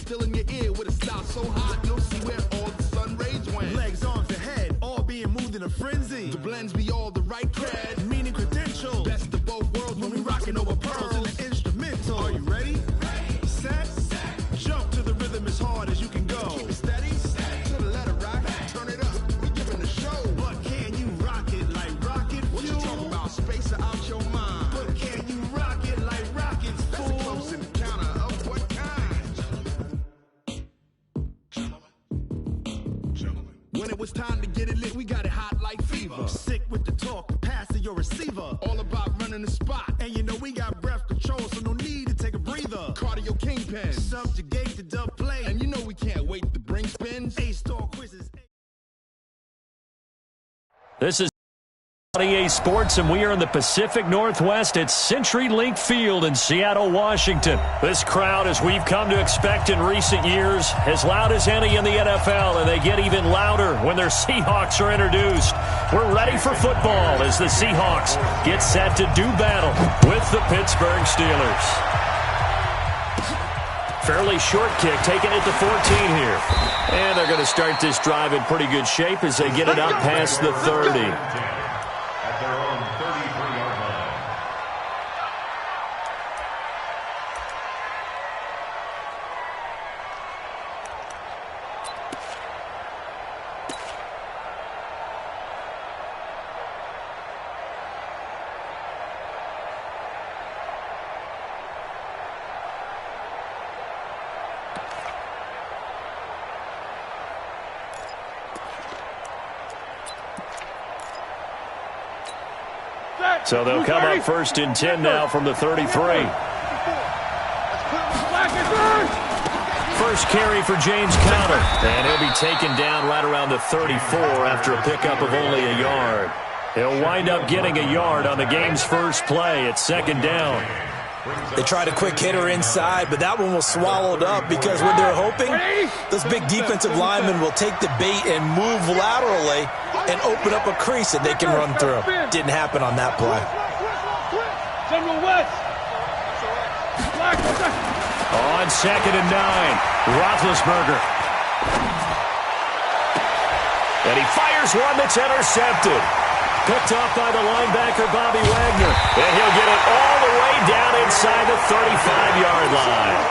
still in your ear with a style so hot, you'll see where all the sun rays went. Legs, arms, and head, all being moved in a frenzy. The blends be all the right cred, meaning credentials. best of both worlds when we rockin' over pearls in the instrumental. Are you ready? Set, jump to the rhythm as hard as you can go. Keep it steady, to the letter rock, turn it up, we giving the show. But can you rock it like rocket fuel? What you talking about, space or out your mind? But can you rock it like rockets, That's fool? a close encounter of what kind? Gentlemen. When it was time to get it lit, we got it hot like fever. Sick with the talk, pass to your receiver. All about running the spot. And you know we got breath control, so no need to take a breather. Cardio kingpin. Subjugate the dub play. And you know we can't wait to bring spins. A-star quizzes. This is EA Sports, and we are in the Pacific Northwest at CenturyLink Field in Seattle, Washington. This crowd, as we've come to expect in recent years, as loud as any in the NFL, and they get even louder when their Seahawks are introduced. We're ready for football as the Seahawks get set to do battle with the Pittsburgh Steelers. Fairly short kick, taking it to 14 here. And they're going to start this drive in pretty good shape as they get it up past the 30. At their own 33-yard line. So they'll come up first and 10 now from the 33. First carry for James Conner. And he'll be taken down right around the 34 after a pickup of only a yard. He'll wind up getting a yard on the game's first play at second down. They tried a quick hitter inside, but that one was swallowed up because what they're hoping, those big defensive linemen will take the bait and move laterally and open up a crease that they can run through. Didn't happen on that play. On second and 9, Roethlisberger. And he fires one that's intercepted. Picked off by the linebacker, Bobby Wagner. And he'll get it all the way down inside the 35-yard line.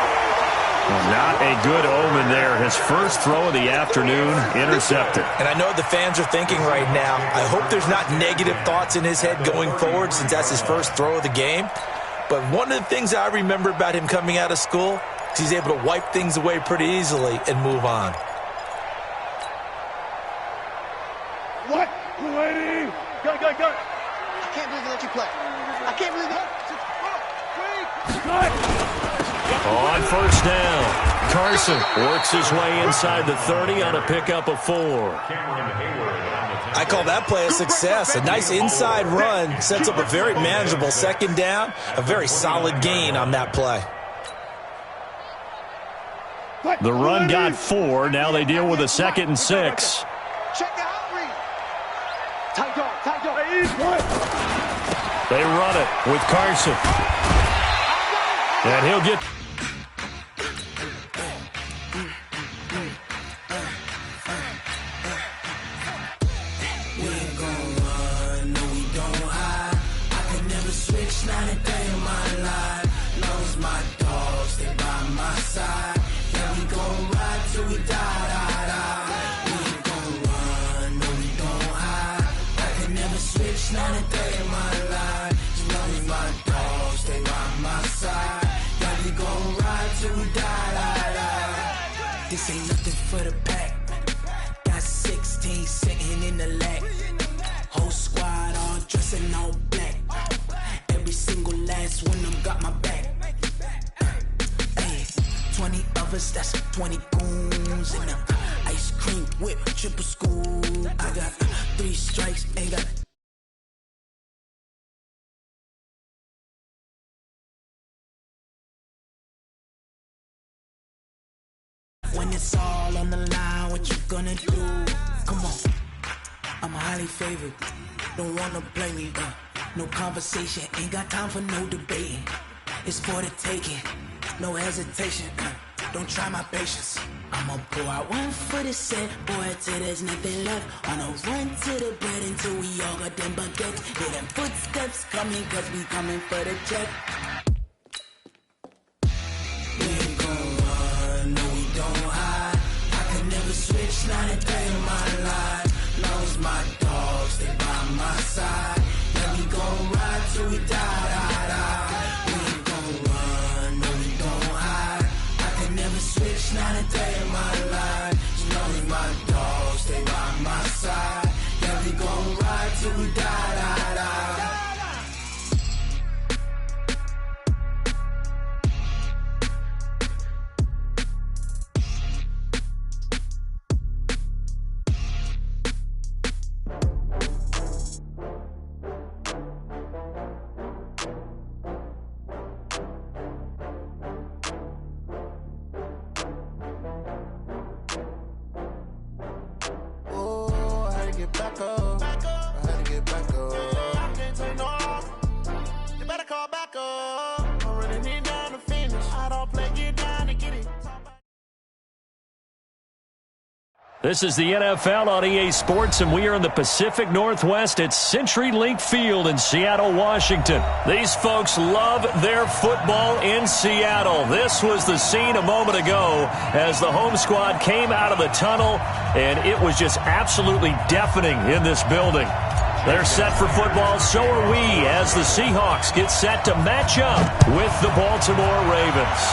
Well, not a good omen there. His first throw of the afternoon intercepted. And I know the fans are thinking right now, I hope there's not negative thoughts in his head going forward since that's his first throw of the game. But one of the things I remember about him coming out of school is he's able to wipe things away pretty easily and move on. What? Lady! Go! I can't believe they let you play. I can't believe it. On first down, Carson works his way inside the 30 on a pickup of 4. I call that play a success. A nice inside run sets up a very manageable second down, a very solid gain on that play. The run got 4. Now they deal with a 2nd and 6. Check the out read. Tight dog. They run it with Carson. And he'll get... We ain't gon' run, no we don't hide. I can never switch, not a day in my life. Knows my dogs, stay by my side. Yeah, we gon' ride till we die. We ain't gon' run, no we don't hide. I can never switch, not a day in my life. Knows my dogs, stay by my side. Yeah, we gon' ride till we die. This ain't nothing for the pack. Got 16 sitting in the lag. Whole squad all dressing all black. Every single last one of them got my back. Hey, 20 of us, that's 20 goons in the ice cream whip, triple scoop. I got 3 strikes, ain't got. When it's all on the line, what you gonna do? Come on, I'm highly favored. Don't wanna play me, no conversation. Ain't got time for no debating. It's for the taking, no hesitation. don't try my patience. I'ma pour out one for the set, boy, till there's nothing left. On a run to the bread until we all got them baguettes. Hear them footsteps coming, cause we coming for the check. We ain't gon' run, no, we don't hide. I could never switch, not a day in my life. Long as my dogs stay by my side. Yeah, we gon' ride till we die, die, die. We ain't gon' run, no, we don't hide. I could never switch, not a day in my life. As long as my dogs stay by my side. Yeah, we gon' ride till we die, die, die. This is the NFL on EA Sports, and we are in the Pacific Northwest at CenturyLink Field in Seattle, Washington. These folks love their football in Seattle. This was the scene a moment ago as the home squad came out of the tunnel, and it was just absolutely deafening in this building. They're set for football, so are we, as the Seahawks get set to match up with the Baltimore Ravens.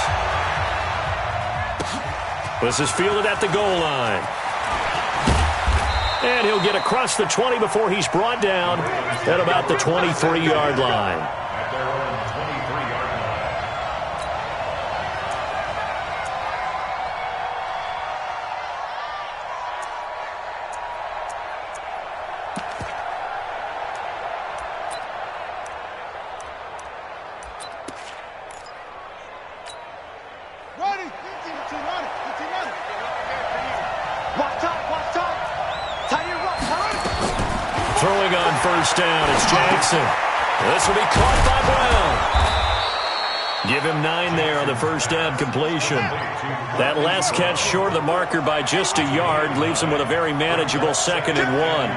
This is fielded at the goal line. And he'll get across the 20 before he's brought down at about the 23-yard line. At their own 23-yard line. Ready? 15, run it. 15, run it. Watch out, watch out. Tight end, run. Throwing on first down, it's Jackson. This will be caught by Brown. Give him 9 there on the first down completion. That last catch short of the marker by just a yard leaves him with a very manageable 2nd and 1.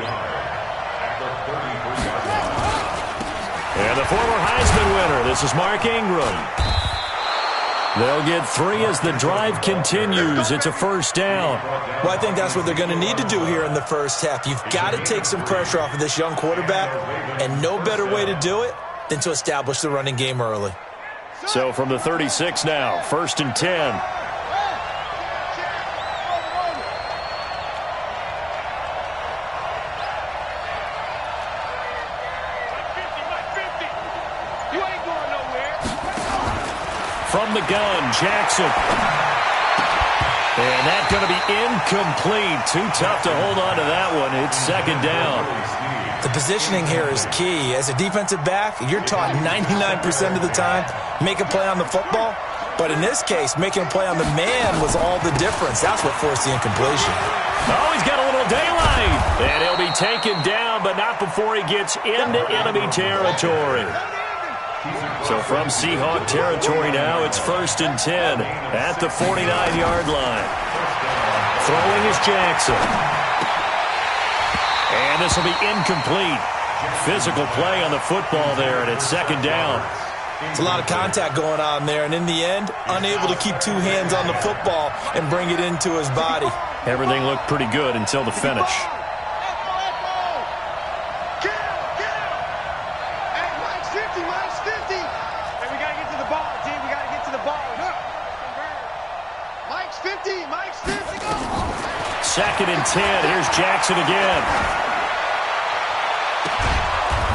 And the former Heisman winner, this is Mark Ingram. They'll get 3 as the drive continues. It's a first down. Well, I think that's what they're going to need to do here in the first half. You've got to take some pressure off of this young quarterback, and no better way to do it than to establish the running game early. So from the 36 now, 1st and 10. From the gun, Jackson. And that's going to be incomplete. Too tough to hold on to that one. It's 2nd down. The positioning here is key. As a defensive back, you're taught 99% of the time, make a play on the football. But in this case, making a play on the man was all the difference. That's what forced the incompletion. Oh, he's got a little daylight. And he'll be taken down, but not before he gets into enemy territory. So from Seahawk territory now, it's 1st and 10 at the 49-yard line. Throwing is Jackson. And this will be incomplete. Physical play on the football there, and it's 2nd down. It's a lot of contact going on there, and in the end, unable to keep 2 hands on the football and bring it into his body. Everything looked pretty good until the finish. Mike's 50, go! 2nd and 10. Here's Jackson again.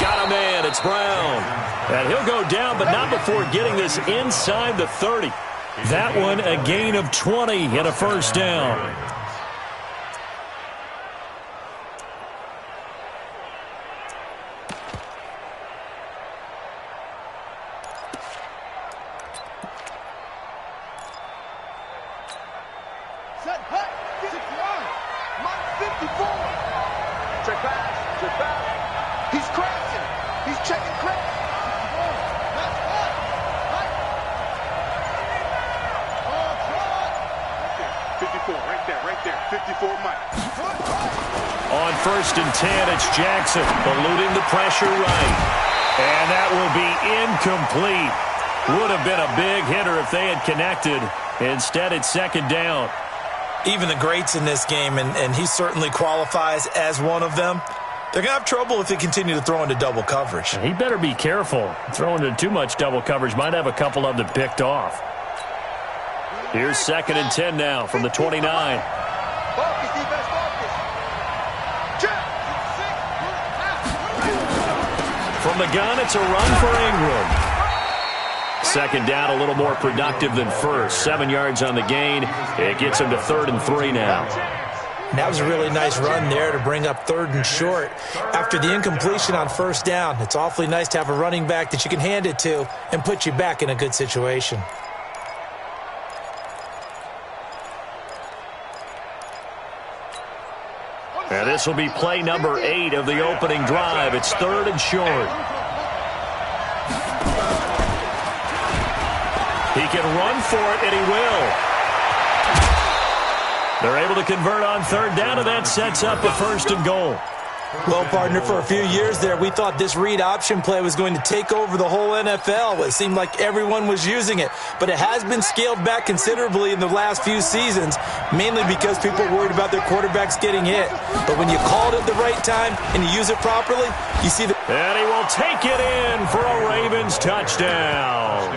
Got a man. It's Brown. And he'll go down, but not before getting this inside the 30. That one a gain of 20 and a first down. Set, hut, 61. Mike 54. Check pass, check pass. He's crashing. He's checking crash. That's hut. Hut. Oh, fraud. 54, right there. 54 Mike. On 1st and 10, it's Jackson eluding the pressure right. And that will be incomplete. Would have been a big hitter if they had connected. Instead, it's 2nd down. Even the greats in this game, and he certainly qualifies as one of them, they're going to have trouble if they continue to throw into double coverage. He better be careful. Throwing into too much double coverage might have a couple of them picked off. Here's 2nd and 10 now from the 29. Focus, defense, focus. Check. From the gun, it's a run for Ingram. 2nd down, a little more productive than first. 7 yards on the gain. It gets him to 3rd and 3 now. That was a really nice run there to bring up 3rd and short. After the incompletion on 1st down, it's awfully nice to have a running back that you can hand it to and put you back in a good situation. And this will be play number 8 of the opening drive. It's 3rd and short. He can run for it, and he will. They're able to convert on 3rd down, and that sets up a 1st and goal. Well, partner, for a few years there, we thought this read option play was going to take over the whole NFL. It seemed like everyone was using it, but it has been scaled back considerably in the last few seasons, mainly because people are worried about their quarterbacks getting hit. But when you call it at the right time and you use it properly, you see that. And he will take it in for a Ravens touchdown.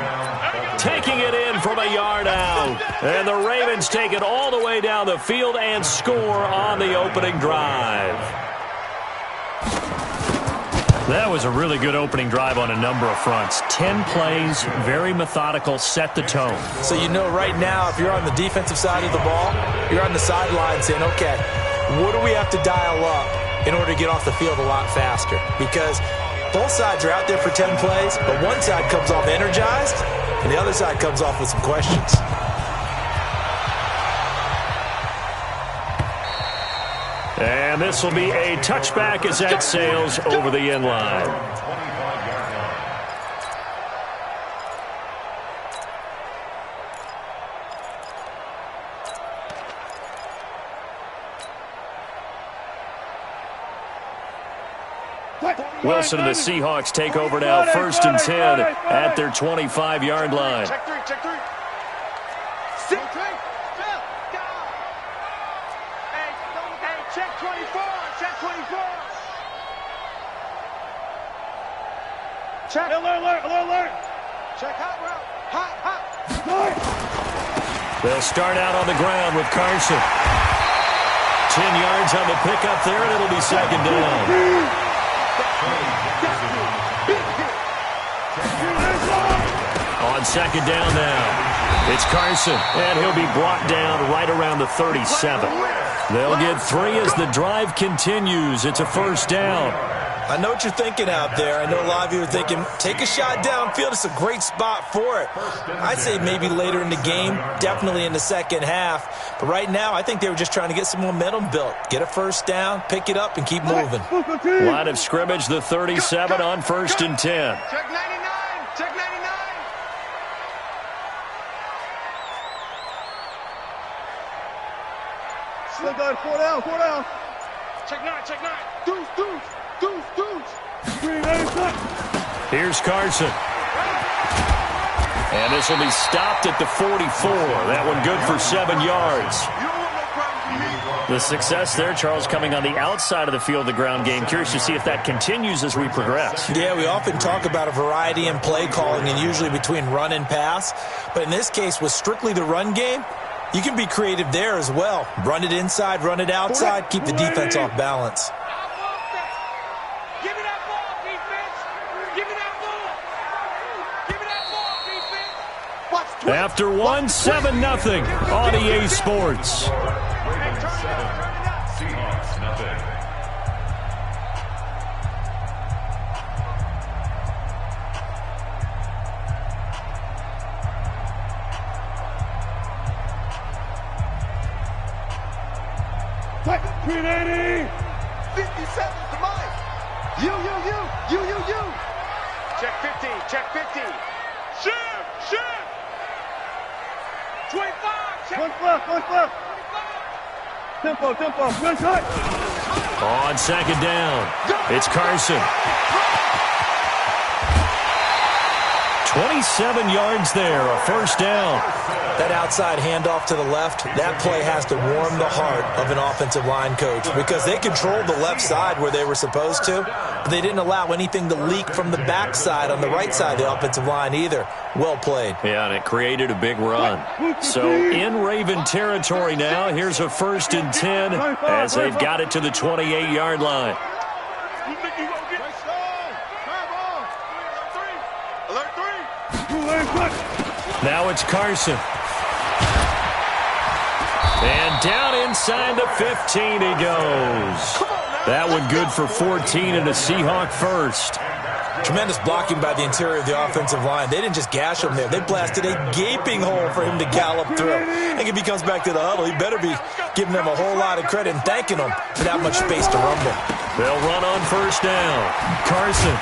Taking it in from a yard out. And the Ravens take it all the way down the field and score on the opening drive. That was a really good opening drive on a number of fronts. 10 plays, very methodical, set the tone. So you know right now, if you're on the defensive side of the ball, you're on the sideline saying, okay, what do we have to dial up in order to get off the field a lot faster? Because both sides are out there for 10 plays, but one side comes off energized, and the other side comes off with some questions. And this will be a touchback as that sails over the end line. Wilson and the Seahawks take over now, 1st and 10 at their 25-yard line. Check 3. Check 24. Check. Alert. Check hot route. Hot. They'll start out on the ground with Carson. 10 yards on the pickup there, and it'll be 2nd down. On 2nd down now, it's Carson, and he'll be brought down right around the 37. They'll get 3 as the drive continues. It's a 1st down. I know what you're thinking out there. I know a lot of you are thinking, take a shot downfield. It's a great spot for it. I'd say maybe later in the game, definitely in the second half. But right now, I think they were just trying to get some momentum built. Get a 1st down, pick it up, and keep moving. Line of scrimmage, the 37 on 1st and 10. Check 99. Still got 4 down. Check 9. Deuce. Here's Carson. And this will be stopped at the 44. That one good for 7 yards. The success there, Charles, coming on the outside of the field, the ground game. Curious to see if that continues as we progress. Yeah, we often talk about a variety in play calling and usually between run and pass. But in this case, with strictly the run game, you can be creative there as well. Run it inside, run it outside, keep the defense off balance. After 1, 7-0 on EA Sports. Seahawks, nothing. What? 380. 57 to Mike. You. Check 50. Shift. 25. Check. One flip. Tempo. Good touch. On second down, it's Carson. 27 yards there, a first down. That outside handoff to the left, that play has to warm the heart of an offensive line coach because they controlled the left side where they were supposed to, but they didn't allow anything to leak from the backside on the right side of the offensive line either. Well played. Yeah, and it created a big run. So in Raven territory now, here's a 1st and 10 as they've got it to the 28-yard line. Now it's Carson. And down inside the 15 he goes. That one good for 14 and a Seahawk first. Tremendous blocking by the interior of the offensive line. They didn't just gash him there. They blasted a gaping hole for him to gallop through. I think if he comes back to the huddle, he better be giving them a whole lot of credit and thanking them for that much space to rumble. They'll run on first down. Carson.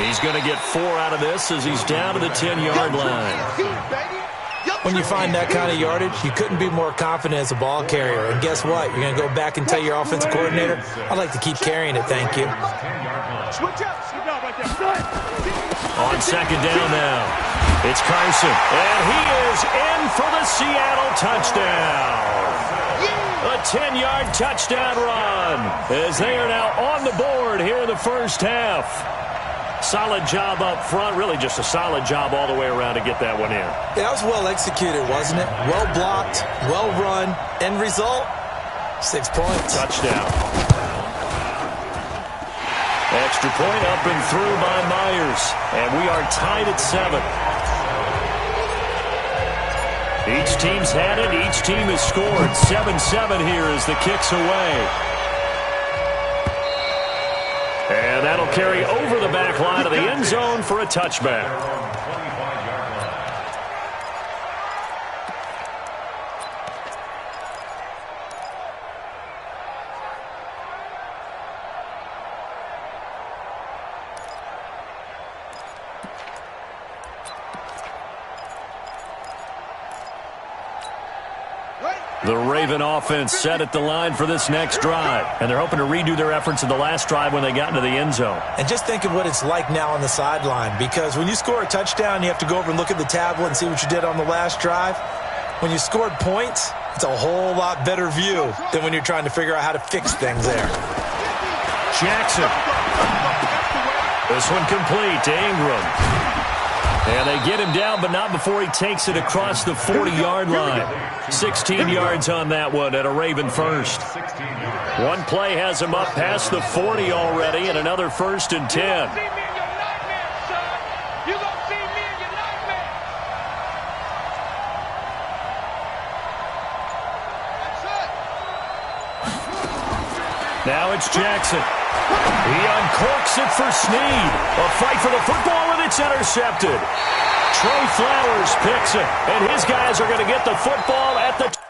He's going to get 4 out of this as he's down to the 10-yard line. When you find that kind of yardage, you couldn't be more confident as a ball carrier. And guess what? You're going to go back and tell your offensive coordinator, I'd like to keep carrying it, thank you. On second down now, it's Carson. And he is in for the Seattle touchdown. A 10-yard touchdown run as they are now on the board here in the first half. Solid job up front, really just a solid job all the way around to get that one in. Yeah, that was well executed, wasn't it? Well blocked, well run. End result, 6 points. Touchdown. Extra point up and through by Myers. And we are tied at 7. Each team's had it. Each team has scored. 7-7 here as the kick's away. And that'll carry over the back line of the end zone for a touchback. The Raven offense set at the line for this next drive. And they're hoping to redo their efforts in the last drive when they got into the end zone. And just think of what it's like now on the sideline. Because when you score a touchdown, you have to go over and look at the tablet and see what you did on the last drive. When you scored points, it's a whole lot better view than when you're trying to figure out how to fix things there. Jackson. This one complete to Ingram. And they get him down, but not before he takes it across the 40-yard line. 16 yards on that one at a Raven first. One play has him up past the 40 already, and another 1st and 10. Now it's Jackson. He uncorks it for Snead. A fight for the football, and it's intercepted. Trey Flowers picks it, and his guys are going to get the football at the...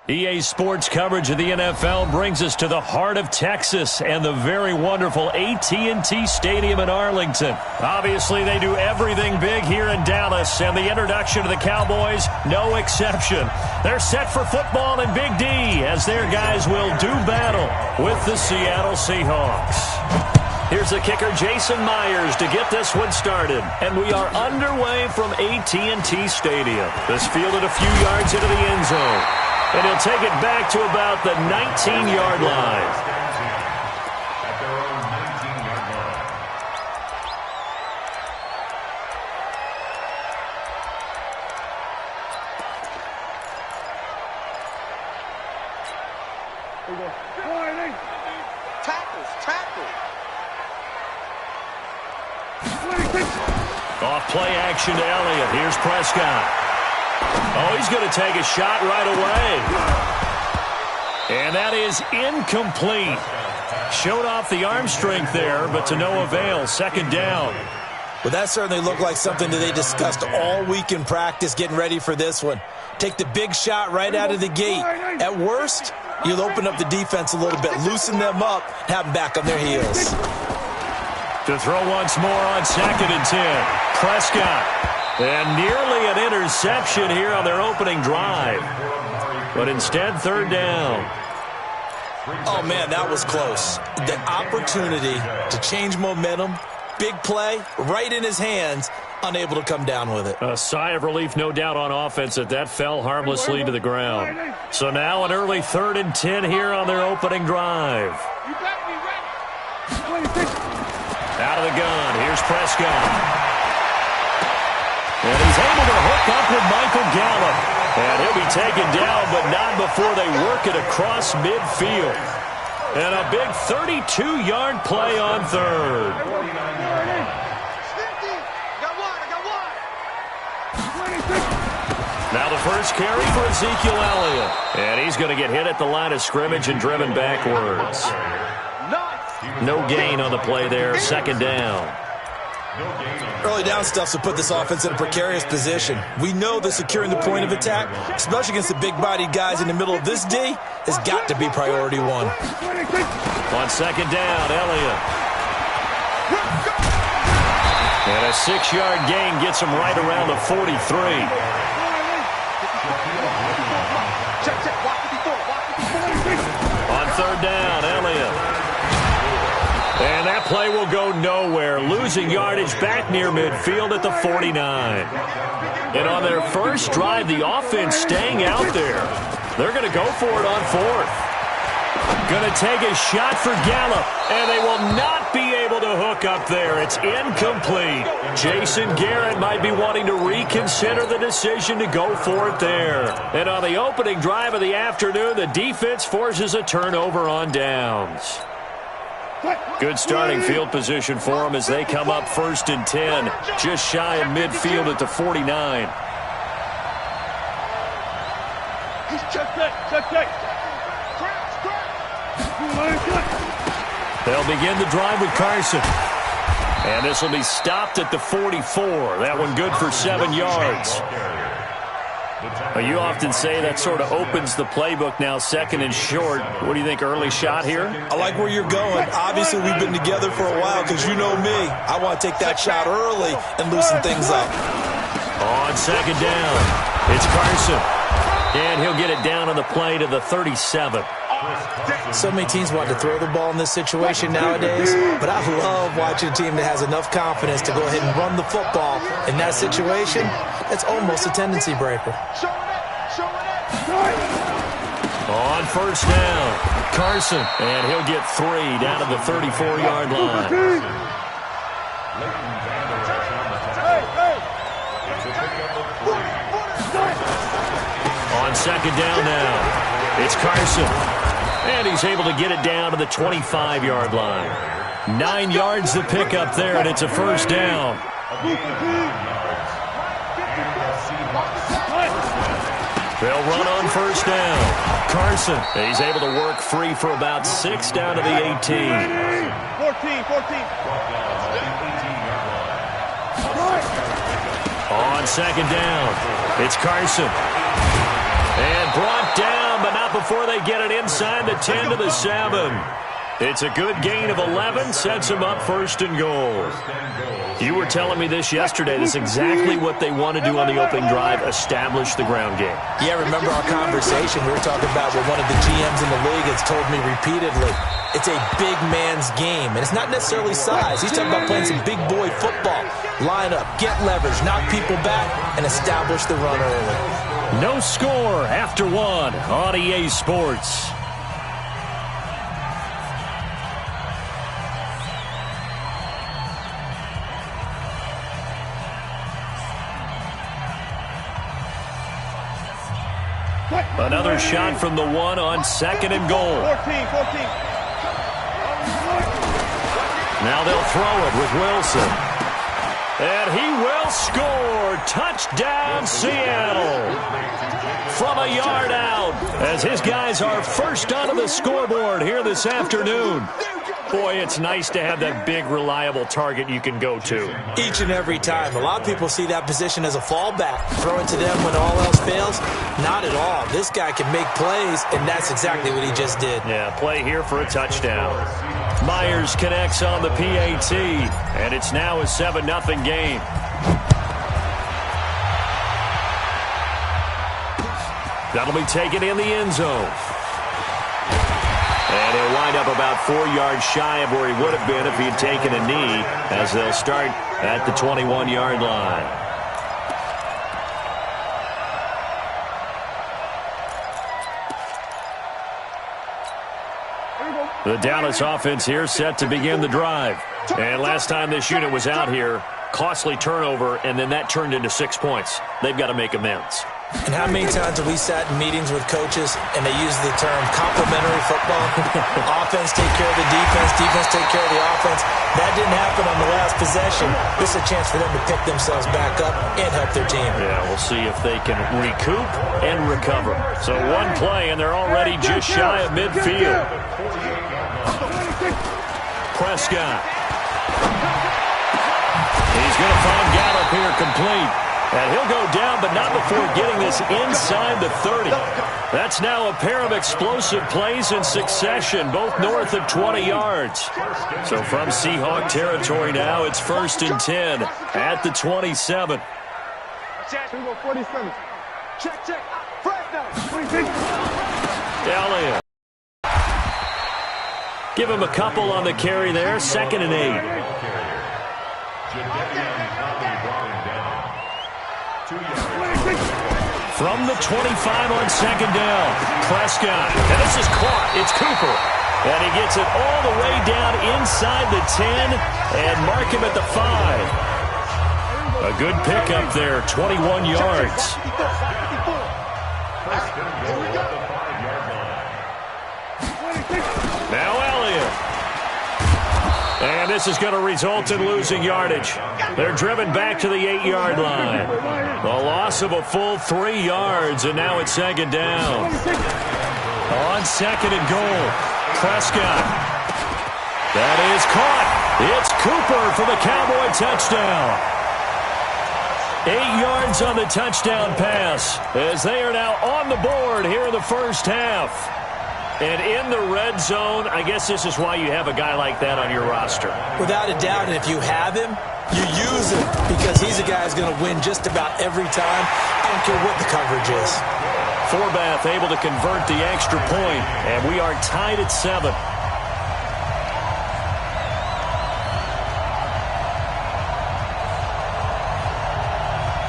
EA Sports coverage of the NFL brings us to the heart of Texas and the very wonderful AT&T Stadium in Arlington. Obviously, they do everything big here in Dallas, and the introduction to the Cowboys, no exception. They're set for football in Big D as their guys will do battle with the Seattle Seahawks. Here's the kicker, Jason Myers, to get this one started. And we are underway from AT&T Stadium. This fielded a few yards into the end zone. And he'll take it back to about the 19-yard line. Off play action to Elliott. Here's Prescott. Oh, he's going to take a shot right away. And that is incomplete. Showed off the arm strength there, but to no avail. Second down. Well, that certainly looked like something that they discussed all week in practice getting ready for this one. Take the big shot right out of the gate. At worst, you'll open up the defense a little bit, loosen them up, and have them back on their heels. To throw once more on 2nd and 10. Prescott. And nearly an interception here on their opening drive. But instead, 3rd down. Oh, man, that was close. The opportunity to change momentum, big play, right in his hands, unable to come down with it. A sigh of relief, no doubt, on offense that fell harmlessly to the ground. So now an early 3rd and 10 here on their opening drive. Out of the gun, here's Prescott. And he's able to hook up with Michael Gallup. And he'll be taken down, but not before they work it across midfield. And a big 32-yard play on 3rd. Now the first carry for Ezekiel Elliott. And he's going to get hit at the line of scrimmage and driven backwards. No gain on the play there, 2nd down. Early down stuff to put this offense in a precarious position. We know that securing the point of attack, especially against the big-bodied guys in the middle of this D, has got to be priority 1. On 2nd down, Elliott. And a 6-yard gain gets him right around the 43. On 3rd down, Elliott. And that play will go nowhere, losing yardage back near midfield at the 49. And on their first drive, the offense staying out there. They're going to go for it on 4th. Going to take a shot for Gallup, and they will not be able to hook up there. It's incomplete. Jason Garrett might be wanting to reconsider the decision to go for it there. And on the opening drive of the afternoon, the defense forces a turnover on downs. Good starting field position for them as they come up 1st and 10, just shy of midfield at the 49. They'll begin the drive with Carson. And this will be stopped at the 44. That one good for 7 yards. You often say that sort of opens the playbook now, 2nd and short. What do you think, early shot here? I like where you're going. Obviously, we've been together for a while because you know me. I want to take that shot early and loosen things up. On 2nd down, it's Carson. And he'll get it down on the play to the 37. So many teams want to throw the ball in this situation nowadays, but I love watching a team that has enough confidence to go ahead and run the football. In that situation, it's almost a tendency breaker. On 1st down, Carson, and he'll get 3 down to the 34-yard line. On 2nd down now, it's Carson. And he's able to get it down to the 25-yard line. 9 yards to pick up there, and it's a 1st down. They'll run on 1st down. Carson, he's able to work free for about 6 down to the 18. 14. On 2nd down, it's Carson. And brought down, but not before they get it inside the 10 to the 7. It's a good gain of 11, sets them up 1st and goal. You were telling me this yesterday. That's exactly what they want to do on the opening drive, establish the ground game. Yeah, remember our conversation? We were talking about what one of the GMs in the league has told me repeatedly. It's a big man's game, and it's not necessarily size. He's talking about playing some big boy football. Line up, get leverage, knock people back, and establish the run early. No score after one on EA Sports. Another shot from the one on second and goal. 14. Now they'll throw it with Wilson. And he will score. Touchdown, Seattle. From a yard out, as his guys are first onto the scoreboard here this afternoon. Boy, it's nice to have that big, reliable target you can go to. Each and every time. A lot of people see that position as a fallback. Throw it to them when all else fails. Not at all. This guy can make plays, and that's exactly what he just did. Yeah, play here for a touchdown. Myers connects on the PAT, and it's now a 7-0 game. That'll be taken in the end zone. And he'll wind up about 4 yards shy of where he would have been if he had taken a knee, as they'll start at the 21-yard line. The Dallas offense here set to begin the drive. And last time this unit was out here, costly turnover, and then that turned into 6 points. They've got to make amends. And how many times have we sat in meetings with coaches and they use the term complementary football? Offense take care of the defense, defense take care of the offense. That didn't happen on the last possession. This is a chance for them to pick themselves back up and help their team. Yeah, we'll see if they can recoup and recover. So one play, and they're already just shy of midfield. Prescott. He's going to find Gallup here complete. And he'll go down, but not before getting this inside the 30. That's now a pair of explosive plays in succession, both north of 20 yards. So from Seahawk territory now, it's 1st and 10 at the 27. Check. Elliott. Give him a couple on the carry there, 2nd and 8. From the 25 on 2nd down, Prescott. And this is caught. It's Cooper. And he gets it all the way down inside the 10 and mark him at the 5. A good pickup there, 21 yards. Now Elliott. And this is going to result in losing yardage. They're driven back to the 8-yard line. The loss of a full 3 yards, and now it's 2nd down. On 2nd and goal, Prescott. That is caught. It's Cooper for the Cowboy touchdown. 8 yards on the touchdown pass, as they are now on the board here in the first half. And in the red zone, I guess this is why you have a guy like that on your roster. Without a doubt, and if you have him, you use him, because he's a guy who's going to win just about every time. I don't care what the coverage is. Forbath able to convert the extra point, and we are tied at 7.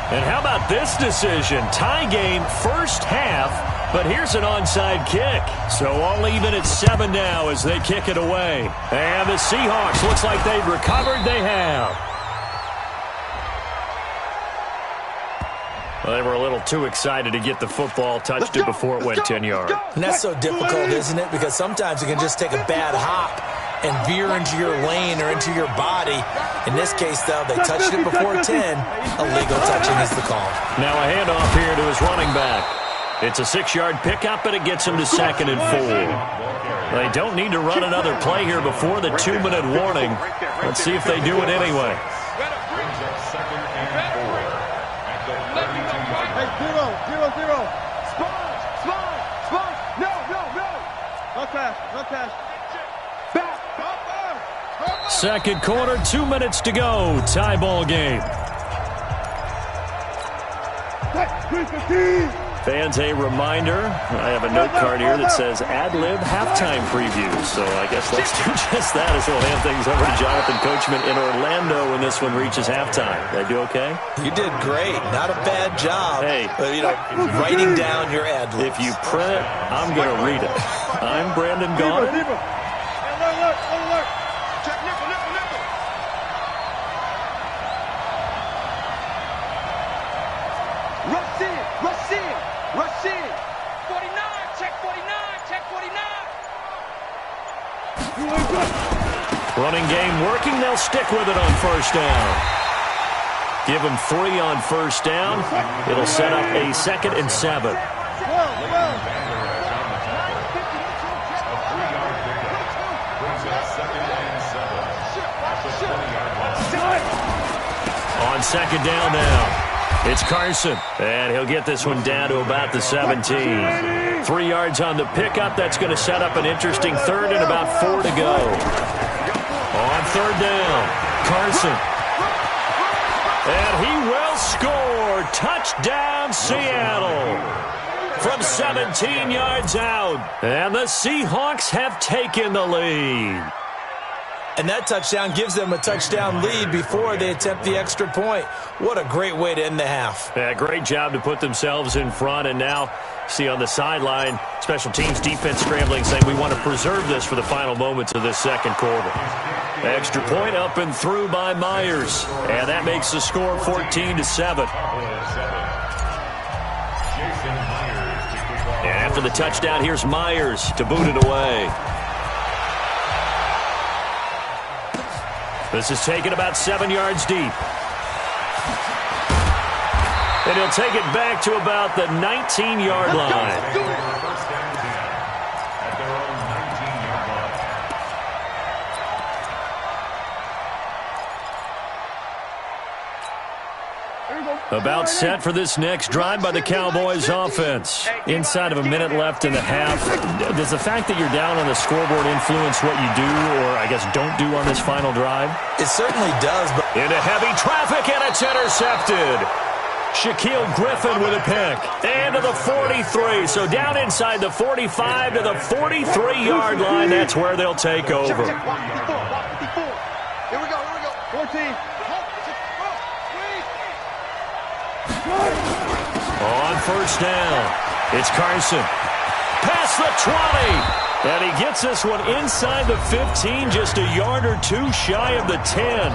And how about this decision? Tie game, first half, but here's an onside kick. So all even at 7 now as they kick it away. And the Seahawks, looks like they've recovered. They have. Well, they were a little too excited to get the football, touched it before it went 10 yards. And that's so difficult, isn't it? Because sometimes you can just take a bad hop and veer into your lane or into your body. In this case, though, they touched it before 10. Illegal touching is the call. Now a handoff here to his running back. It's a 6-yard pickup, and it gets him to 2nd and 4. They don't need to run another play here before the 2-minute warning. Let's see if they do it anyway. Zero. Spawn. No. No pass. Back. Second quarter, 2 minutes to go. Tie ball game. Fans, a reminder, I have a note card here that says ad-lib halftime previews. So I guess let's do just that as we'll hand things over to Jonathan Coachman in Orlando when this one reaches halftime. Did I do okay? You did great. Not a bad job. Hey. Writing down your ad-libs. If you print it, I'm going to read it. I'm Brandon Gaudin. Rush in. 49, check 49, check 49. Running game working. They'll stick with it on first down. Give them 3 on first down. It'll set up a 2nd and 7. On 2nd down now. It's Carson, and he'll get this one down to about the 17. 3 yards on the pickup. That's going to set up an interesting 3rd and about 4 to go. On 3rd down, Carson. And he will score. Touchdown, Seattle. From 17 yards out. And the Seahawks have taken the lead. And that touchdown gives them a touchdown lead before they attempt the extra point. What a great way to end the half. Yeah, great job to put themselves in front. And now, see on the sideline, special teams defense scrambling, saying we want to preserve this for the final moments of this second quarter. Extra point up and through by Myers. And that makes the score 14-7. And after the touchdown, here's Myers to boot it away. This is taken about 7 yards deep. And he'll take it back to about the 19-yard line. About set for this next drive by the Cowboys offense. Inside of a minute left in the half. Does the fact that you're down on the scoreboard influence what you do, or I guess don't do on this final drive? It certainly does. But into heavy traffic, and it's intercepted. Shaquille Griffin with a pick. And to the 43. So down inside the 45 to the 43-yard line. That's where they'll take over. Here we go. 14. On first down, it's Carson. Past the 20. And he gets this one inside the 15, just a yard or 2 shy of the 10.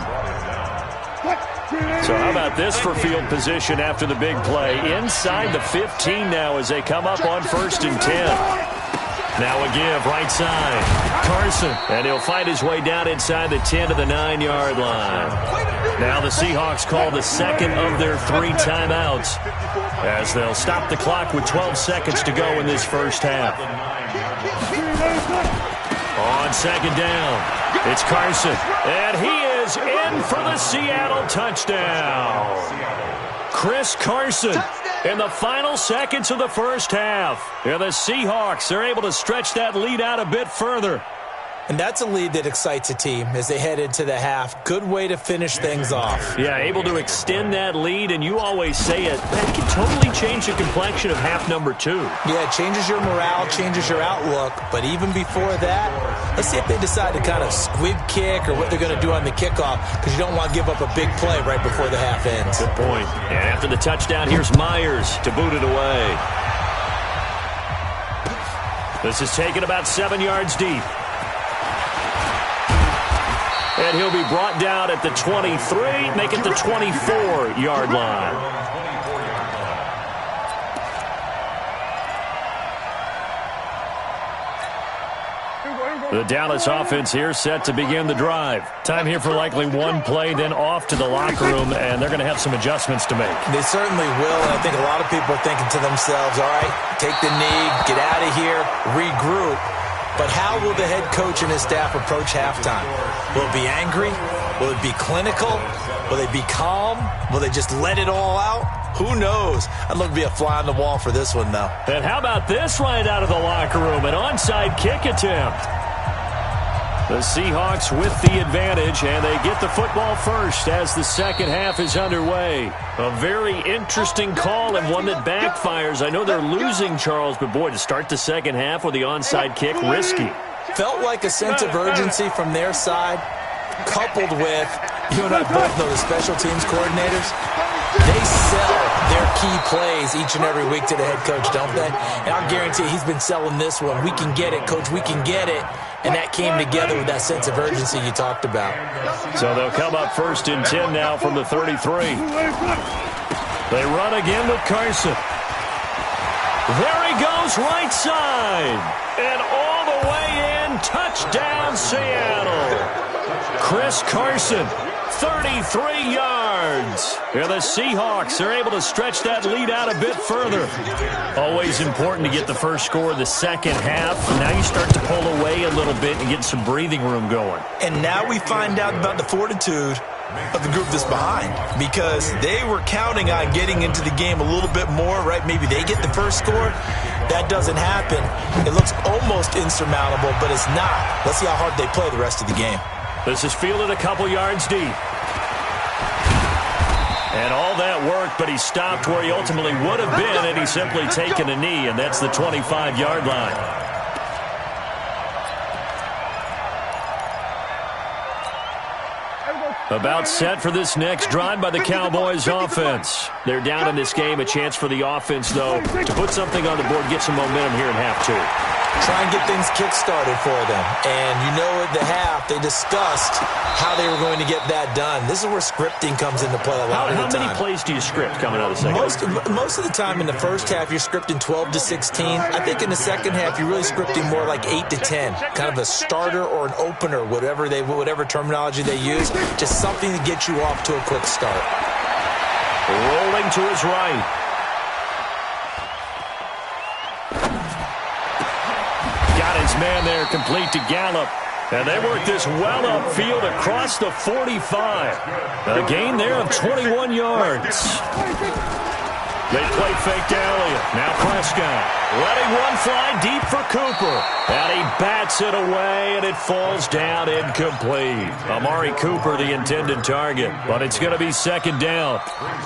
So how about this for field position after the big play? Inside the 15 now as they come up on 1st and 10. Now a give, right side. Carson, and he'll find his way down inside the 10 to the 9-yard line. Now the Seahawks call the second of their 3 timeouts as they'll stop the clock with 12 seconds to go in this first half. On 2nd down, it's Carson, and he is in for the Seattle touchdown. Chris Carson in the final seconds of the first half. And the Seahawks are able to stretch that lead out a bit further. And that's a lead that excites a team as they head into the half. Good way to finish things off. Yeah, able to extend that lead, and you always say it, that can totally change the complexion of half number 2. Yeah, it changes your morale, changes your outlook. But even before that, let's see if they decide to kind of squib kick or what they're going to do on the kickoff, because you don't want to give up a big play right before the half ends. Good point. And after the touchdown, here's Myers to boot it away. This is taken about 7 yards deep. And he'll be brought down at the 23, make it the 24-yard line. The Dallas offense here set to begin the drive. Time here for likely one play, then off to the locker room, and they're going to have some adjustments to make. They certainly will, and I think a lot of people are thinking to themselves, all right, take the knee, get out of here, regroup. But how will the head coach and his staff approach halftime? Will it be angry? Will it be clinical? Will they be calm? Will they just let it all out? Who knows? I'd love to be a fly on the wall for this one, though. And how about this right out of the locker room? An onside kick attempt. The Seahawks with the advantage, and they get the football first as the second half is underway. A very interesting call and one that backfires. I know they're losing, Charles, but boy, to start the second half with the onside kick, risky. Felt like a sense of urgency from their side, coupled with, you and I both know the special teams coordinators. They sell their key plays each and every week to the head coach, don't they? And I'll guarantee he's been selling this one. We can get it, coach, we can get it. And that came together with that sense of urgency you talked about. So they'll come up first and 10 now from the 33. They run again with Carson. There he goes, right side. And all the way in, touchdown Seattle. Chris Carson, 33 yards. And the Seahawks are able to stretch that lead out a bit further. Always important to get the first score of the second half. Now you start to pull away a little bit and get some breathing room going. And now we find out about the fortitude of the group that's behind, because they were counting on getting into the game a little bit more, right? Maybe they get the first score. That doesn't happen. It looks almost insurmountable, but it's not. Let's see how hard they play the rest of the game. This is fielded a couple yards deep. And all that work, but he stopped where he ultimately would have been had he simply taken a knee, and that's the 25-yard line. About set for this next drive by the Cowboys offense. They're down in this game. A chance for the offense, though, to put something on the board, get some momentum here in half two. Try and get things kick-started for them. And you know at the half, they discussed how they were going to get that done. This is where scripting comes into play a lot of the time. How many plays do you script coming out of the second half? Most of the time in the first half, you're scripting 12 to 16. I think in the second half, you're really scripting more like 8 to 10. Kind of a starter or an opener, whatever terminology they use. Just something to get you off to a quick start. Rolling to his right. His man there complete to Gallup. And they work this well upfield across the 45. A gain there of 21 yards. They play fake to Elliott. Now Prescott letting one fly deep for Cooper. And he bats it away, and it falls down incomplete. Amari Cooper, the intended target. But it's going to be second down.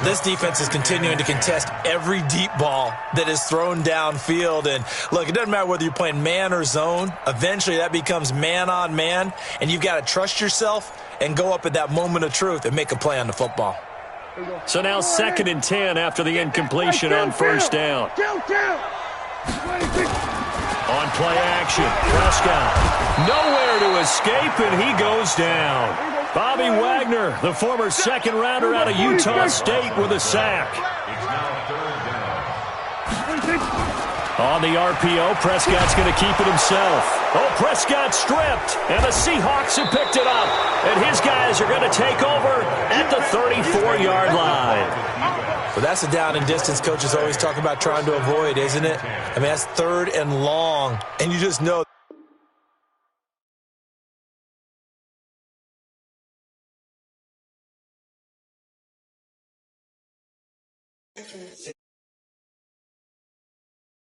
This defense is continuing to contest every deep ball that is thrown downfield. And, look, it doesn't matter whether you're playing man or zone. Eventually that becomes man on man. And you've got to trust yourself and go up at that moment of truth and make a play on the football. So now second and 10 after the incompletion on first down. On play action, Prescott nowhere to escape, and he goes down. Bobby Wagner, the former second rounder out of Utah State, with a sack. On the RPO, Prescott's going to keep it himself. Oh, Prescott stripped, and the Seahawks have picked it up. And his guys are going to take over at the 34-yard line. Well, that's a down and distance coaches always talk about trying to avoid, isn't it? I mean, that's third and long, and you just know.